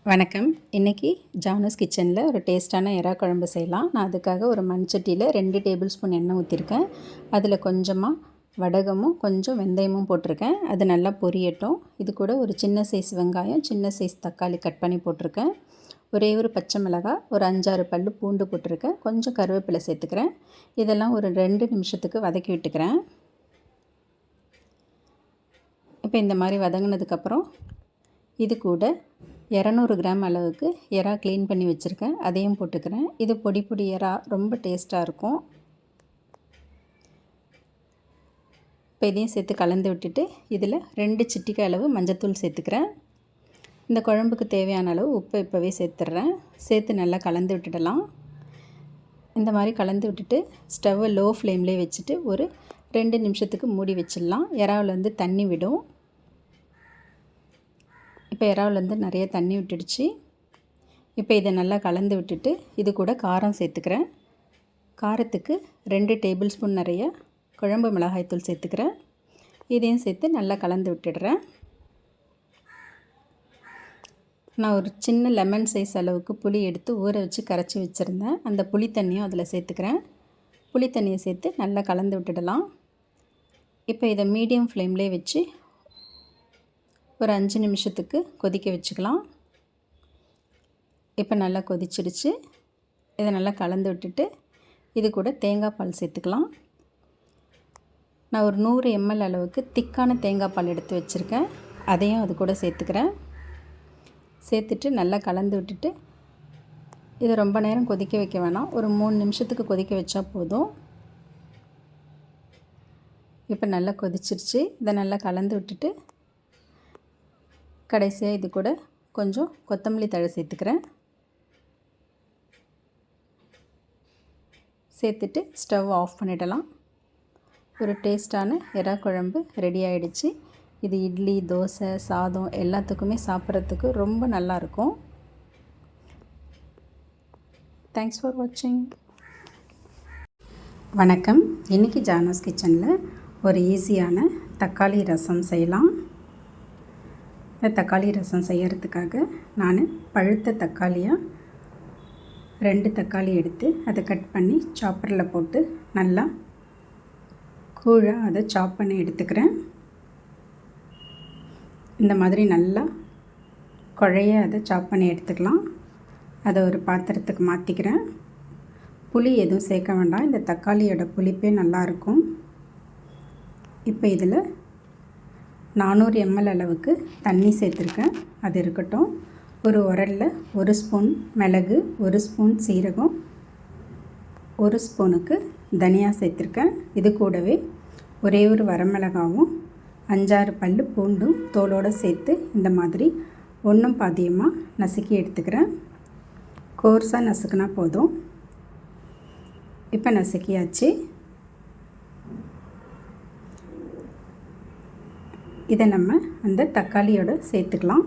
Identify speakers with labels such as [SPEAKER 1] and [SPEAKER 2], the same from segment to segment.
[SPEAKER 1] வணக்கம். இன்றைக்கி ஜானூஸ் கிச்சனில் ஒரு டேஸ்ட்டான எறா குழம்பு செய்யலாம். நான் அதுக்காக ஒரு மண்சட்டியில் 2 டேபிள் ஸ்பூன் எண்ணெய் ஊற்றிருக்கேன். அதில் கொஞ்சமாக வடகமும் கொஞ்சம் வெந்தயமும் போட்டிருக்கேன். அது நல்லா பொரியட்டும். இது கூட ஒரு சின்ன சைஸ் வெங்காயம், சின்ன சைஸ் தக்காளி கட் பண்ணி போட்டிருக்கேன். ஒரே ஒரு பச்சை மிளகாய், ஒரு 5-6 பல்லு பூண்டு போட்டிருக்கேன். கொஞ்சம் கருவேப்பிலை சேர்த்துக்கிறேன். இதெல்லாம் ஒரு 2 நிமிஷத்துக்கு வதக்கி விட்டுக்கிறேன். இப்போ இந்த மாதிரி வதங்கினதுக்கப்புறம் இது கூட 200 கிராம் அளவுக்கு எறா க்ளீன் பண்ணி வச்சுருக்கேன். அதையும் போட்டுக்கிறேன். இது பொடி பொடி எறா ரொம்ப டேஸ்ட்டாக இருக்கும். இப்போ இதையும் சேர்த்து கலந்து விட்டுட்டு இதில் 2 சிட்டிகை அளவு மஞ்சத்தூள் சேர்த்துக்கிறேன். இந்த குழம்புக்கு தேவையான அளவு உப்பு இப்போவே சேர்த்துட்றேன். சேர்த்து நல்லா கலந்து விட்டுடலாம். இந்த மாதிரி கலந்து விட்டுட்டு ஸ்டவ்வை லோ ஃப்ளேம்லேயே வச்சுட்டு ஒரு 2 நிமிஷத்துக்கு மூடி வச்சிடலாம். எறாவிலேருந்து தண்ணி விடும். இப்போ எறாவிலேருந்து நிறைய தண்ணி விட்டுடுச்சு. இப்போ இதை நல்லா கலந்து விட்டுட்டு இது கூட காரம் சேர்த்துக்கிறேன். காரத்துக்கு 2 டேபிள் ஸ்பூன் நிறைய குழம்பு மிளகாய்த்தூள் சேர்த்துக்கிறேன். இதையும் சேர்த்து நல்லா கலந்து விட்டுடுறேன். நான் ஒரு சின்ன லெமன் சைஸ் அளவுக்கு புளி எடுத்து ஊற வச்சு கரைச்சி வச்சுருந்தேன். அந்த புளி தண்ணியும் அதில் சேர்த்துக்கிறேன். புளி தண்ணியை சேர்த்து நல்லா கலந்து விட்டுடலாம். இப்போ இதை மீடியம் ஃப்ளேம்லேயே வச்சு ஒரு 5 நிமிஷத்துக்கு கொதிக்க வச்சுக்கலாம். இப்போ நல்லா கொதிச்சிடுச்சு. இதை நல்லா கலந்து விட்டுட்டு இது கூட தேங்காய் பால் சேர்த்துக்கலாம். நான் ஒரு 100 ml அளவுக்கு திக்கான தேங்காய் பால் எடுத்து வச்சுருக்கேன். அதையும் அது கூட சேர்த்துக்கிறேன். சேர்த்துட்டு நல்லா கலந்து விட்டுட்டு இதை ரொம்ப நேரம் கொதிக்க வைக்க வேணாம். ஒரு 3 நிமிஷத்துக்கு கொதிக்க வச்சா போதும். இப்போ நல்லா கொதிச்சிருச்சு. இதை நல்லா கலந்து விட்டுட்டு கடைசியாக இது கூட கொஞ்சம் கொத்தமல்லி தழை சேர்த்துக்கிறேன். சேர்த்துட்டு ஸ்டவ் ஆஃப் பண்ணிடலாம். ஒரு டேஸ்ட்டான எறா குழம்பு ரெடி ஆகிடுச்சு. இது இட்லி, தோசை, சாதம் எல்லாத்துக்குமே சாப்பிட்றதுக்கு ரொம்ப நல்லாயிருக்கும். தேங்க்ஸ் ஃபார் வாட்சிங். வணக்கம். இன்றைக்கி ஜானூஸ் கிச்சனில் ஒரு ஈஸியான தக்காளி ரசம் செய்யலாம். இந்த தக்காளி ரசம் செய்கிறதுக்காக நான் பழுத்த தக்காளியாக 2 தக்காளி எடுத்து அதை கட் பண்ணி சாப்பரில் போட்டு நல்லா கூழாக அதை சாப் பண்ணி எடுத்துக்கிறேன். இந்த மாதிரி நல்லா குழைய அதை சாப் பண்ணி எடுத்துக்கலாம். அதை ஒரு பாத்திரத்துக்கு மாற்றிக்கிறேன். புளி எதுவும் சேர்க்க வேண்டாம். இந்த தக்காளியோட புளிப்பே நல்லாயிருக்கும். இப்போ இதில் 400 ml அளவுக்கு தண்ணி சேர்த்துருக்கேன். அது இருக்கட்டும். ஒரு உரலில் 1 ஸ்பூன் மிளகு, 1 ஸ்பூன் சீரகம், 1 ஸ்பூனுக்கு தனியா சேர்த்துருக்கேன். இது கூடவே ஒரே ஒரு வரமிளகாவும் 5-6 பல்லு பூண்டும் தோலோடு சேர்த்து இந்த மாதிரி ஒன்றும் பாதியமாக நசுக்கி எடுத்துக்கிறேன். கோர்ஸாக நசுக்கினா போதும். இப்போ நசுக்கியாச்சு. இதை நம்ம அந்த தக்காளியோடு சேர்த்துக்கலாம்.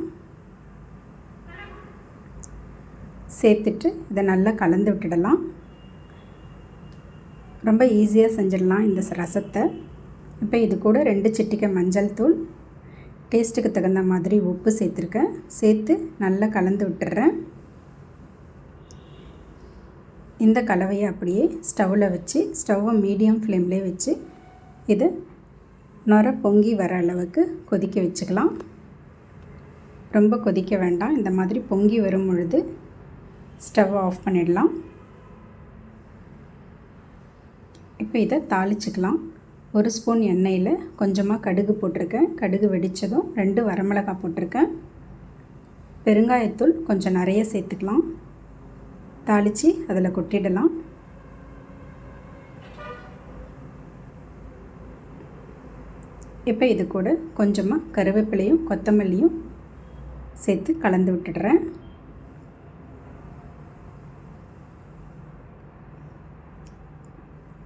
[SPEAKER 1] சேர்த்துட்டு இதை நல்லா கலந்து விட்டுடலாம். ரொம்ப ஈஸியாக செஞ்சிடலாம் இந்த ரசத்தை. இப்போ இது கூட 2 சிட்டிகை மஞ்சள் தூள், டேஸ்ட்டுக்கு தகுந்த மாதிரி உப்பு சேர்த்துருக்கேன். சேர்த்து நல்லா கலந்து விட்டுறேன். இந்த கலவையை அப்படியே ஸ்டவ்வில் வச்சு ஸ்டவ்வை மீடியம் ஃப்ளேம்லேயே வச்சு இதை நுர பொங்கி வர அளவுக்கு கொதிக்க வச்சுக்கலாம். ரொம்ப கொதிக்க வேண்டாம். இந்த மாதிரி பொங்கி வரும் பொழுது ஸ்டவ் ஆஃப் பண்ணிடலாம். இப்போ இதை தாளிச்சுக்கலாம். 1 ஸ்பூன் எண்ணெயில் கொஞ்சமாக கடுகு போட்டிருக்கேன். கடுகு வெடித்ததும் 2 வரமிளகாய் போட்டிருக்கேன். பெருங்காயத்தூள் கொஞ்சம் நிறைய சேர்த்துக்கலாம். தாளித்து அதில் கொட்டிடலாம். இப்போ இது கூட கொஞ்சமாக கருவேப்பிலையும் கொத்தமல்லியும் சேர்த்து கலந்து விட்டுடுறேன்.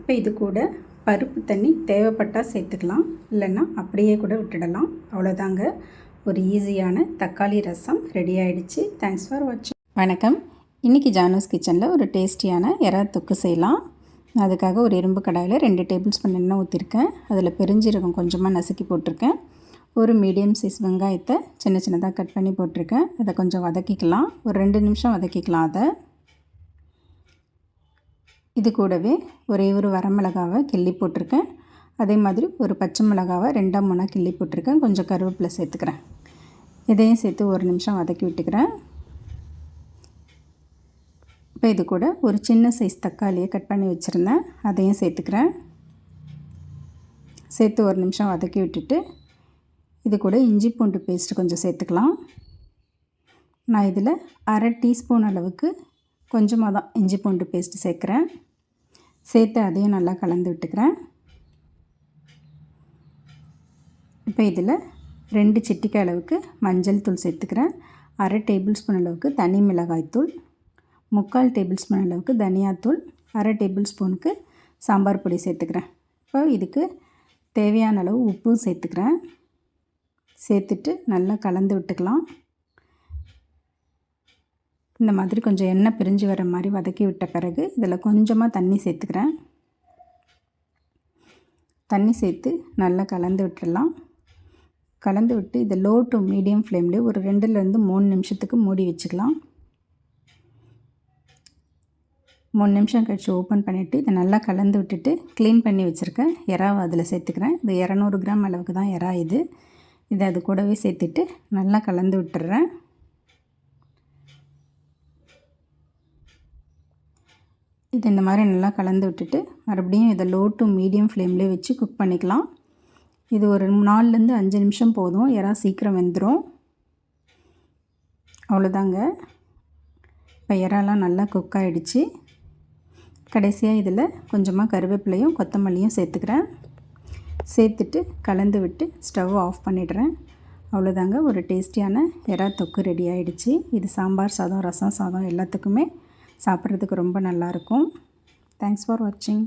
[SPEAKER 1] இப்போ இது கூட பருப்பு தண்ணி தேவைப்பட்டால் சேர்த்துக்கலாம். இல்லைன்னா அப்படியே கூட விட்டுடலாம். அவ்வளோதாங்க. ஒரு ஈஸியான தக்காளி ரசம் ரெடி ஆகிடுச்சு. தேங்க்ஸ் ஃபார் வாட்சிங். வணக்கம். இன்றைக்கி ஜானூஸ் கிச்சனில் ஒரு டேஸ்டியான எறா தொக்கு செய்யலாம். அதுக்காக ஒரு இரும்பு கடாயில் 2 டேபிள் ஸ்பூன் எண்ணெய் ஊற்றிருக்கேன். அதில் பெருஞ்சீரகம் கொஞ்சமாக நசுக்கி போட்டிருக்கேன். ஒரு மீடியம் சைஸ் வெங்காயத்தை சின்ன சின்னதாக கட் பண்ணி போட்டிருக்கேன். அதை கொஞ்சம் வதக்கிக்கலாம். ஒரு 2 நிமிஷம் வதக்கிக்கலாம் அதை. இது கூடவே ஒரே ஒரு வரமிளகாவை கிள்ளி போட்டிருக்கேன். அதே மாதிரி ஒரு பச்சை மிளகாவை 2ஆ 3ஆ கிள்ளி போட்டிருக்கேன். கொஞ்சம் கருவேப்பிலை சேர்த்துக்கிறேன். இதையும் சேர்த்து ஒரு நிமிஷம் வதக்கி விட்டுக்கிறேன். இப்போ இது கூட ஒரு சின்ன சைஸ் தக்காளியை கட் பண்ணி வச்சுருந்தேன். அதையும் சேர்த்துக்கிறேன். சேர்த்து ஒரு நிமிஷம் வதக்கி விட்டுட்டு இது கூட இஞ்சி பூண்டு பேஸ்ட்டு கொஞ்சம் சேர்த்துக்கலாம். நான் இதில் 1/2 டீஸ்பூன் அளவுக்கு கொஞ்சமாக தான் இஞ்சி பூண்டு பேஸ்ட்டு சேர்க்குறேன். சேர்த்து அதையும் நல்லா கலந்து விட்டுக்கிறேன். இப்போ இதில் 2 சிட்டிகை அளவுக்கு மஞ்சள் தூள் சேர்த்துக்கிறேன். 1/2 டேபிள் ஸ்பூன் அளவுக்கு தனி மிளகாய் தூள், 3/4 டேபிள் ஸ்பூன் அளவுக்கு தனியாத்தூள், 1/2 டேபிள் ஸ்பூனுக்கு சாம்பார் பொடி சேர்த்துக்கிறேன். இப்போ இதுக்கு தேவையான அளவு உப்பும் சேர்த்துக்கிறேன். சேர்த்துட்டு நல்லா கலந்து விட்டுக்கலாம். இந்த மாதிரி கொஞ்சம் எண்ணெய் பிரிஞ்சு வர மாதிரி வதக்கி விட்ட பிறகு இதில் கொஞ்சமாக தண்ணி சேர்த்துக்கிறேன். தண்ணி சேர்த்து நல்லா கலந்து விட்டுடலாம். கலந்து விட்டு இதை லோ டு மீடியம் ஃப்ளேம்லேயே ஒரு 2லேருந்து 3 நிமிஷத்துக்கு மூடி வச்சுக்கலாம். 3 நிமிஷம் கழிச்சு ஓப்பன் பண்ணிவிட்டு இதை நல்லா கலந்து விட்டுட்டு க்ளீன் பண்ணி வச்சுருக்கேன் எறாவை அதில் சேர்த்துக்கிறேன். இது 200 கிராம் அளவுக்கு தான் எறா இது. இதை அது கூடவே சேர்த்துட்டு நல்லா கலந்து விட்டுறேன். இது இந்த மாதிரி நல்லா கலந்து விட்டுட்டு மறுபடியும் இதை லோ டு மீடியம் ஃப்ளேம்லேயே வச்சு குக் பண்ணிக்கலாம். இது ஒரு 4லேருந்து 5 நிமிஷம் போதும். எறா சீக்கிரம் வெந்துடும். அவ்வளோதாங்க. இப்போ எறாலாம் நல்லா குக் ஆகிடுச்சு. கடைசியாக இதில் கொஞ்சமாக கருவேப்பிலையும் கொத்தமல்லியும் சேர்த்துக்கிறேன். சேர்த்துட்டு கலந்து விட்டு ஸ்டவ் ஆஃப் பண்ணிடுறேன். அவ்வளோதாங்க, ஒரு டேஸ்டியான எறா தொக்கு ரெடி ஆகிடுச்சு. இது சாம்பார் சாதம், ரசம் சாதம் எல்லாத்துக்குமே சாப்பிட்றதுக்கு ரொம்ப நல்லாயிருக்கும். தேங்க்ஸ் ஃபார் வாட்சிங்.